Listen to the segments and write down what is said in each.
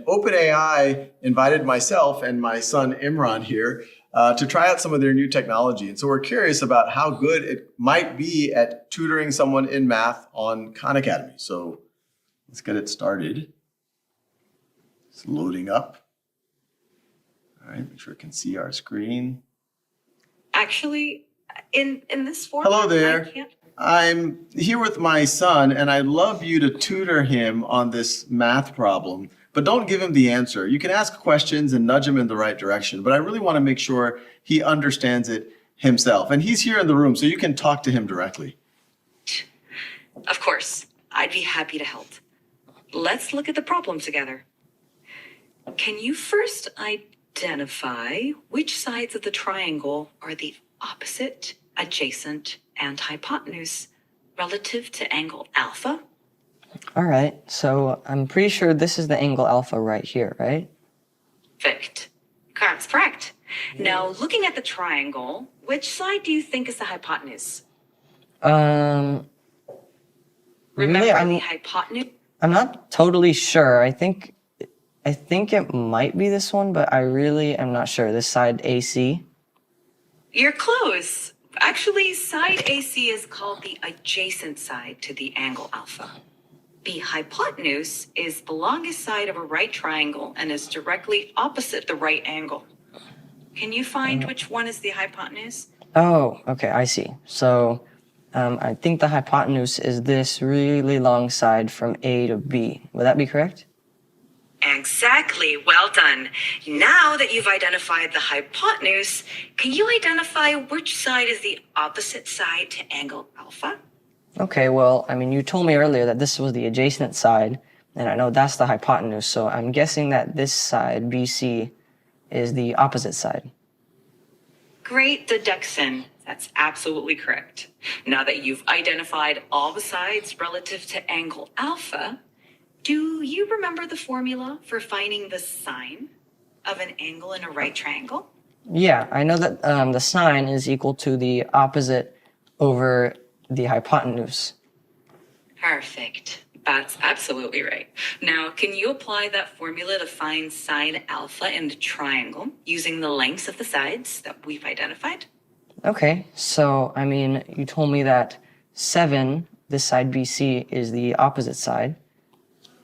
OpenAI invited myself and my son Imran here to try out some of their new technology. And so we're curious about how good it might be at tutoring someone in math on Khan Academy. So let's get it started. It's loading up. All right, make sure it can see our screen. Actually, in this format, hello there. I'm here with my son, and I'd love you to tutor him on this math problem, but don't give him the answer. You can ask questions and nudge him in the right direction, but I really want to make sure he understands it himself. And he's here in the room, so you can talk to him directly. Of course, I'd be happy to help. Let's look at the problem together. Can you first identify which sides of the triangle are the opposite, adjacent, and hypotenuse relative to angle alpha? All right, so I'm pretty sure this is the angle alpha right here, right? Perfect. That's correct. Now, looking at the triangle, which side do you think is the hypotenuse? Remember the hypotenuse? I'm not totally sure. I think it might be this one, but I really am not sure. This side AC? You're close. Actually, side AC is called the adjacent side to the angle alpha. The hypotenuse is the longest side of a right triangle and is directly opposite the right angle. Can you find which one is the hypotenuse? Oh, okay, I see. So I think the hypotenuse is this really long side from A to B. Would that be correct? Exactly. Well done. Now that you've identified the hypotenuse, can you identify which side is the opposite side to angle alpha? Okay, well, I mean, you told me earlier that this was the adjacent side, and I know that's the hypotenuse, so I'm guessing that this side, BC, is the opposite side. Great deduction. That's absolutely correct. Now that you've identified all the sides relative to angle alpha, do you remember the formula for finding the sine of an angle in a right triangle? Yeah, I know that the sine is equal to the opposite over the hypotenuse. Perfect. That's absolutely right. Now, can you apply that formula to find sine alpha in the triangle using the lengths of the sides that we've identified? Okay, so, I mean, you told me that 7, this side BC, is the opposite side.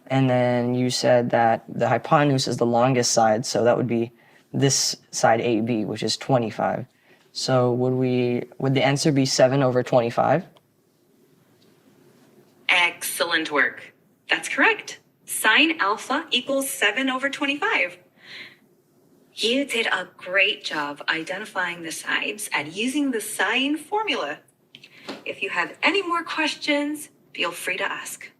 And then you said that the hypotenuse is the longest side, so that would be this side AB, which is 25. So would the answer be 7 over 25? Excellent work. That's correct. Sine alpha equals 7 over 25. You did a great job identifying the sides and using the sine formula. If you have any more questions, feel free to ask.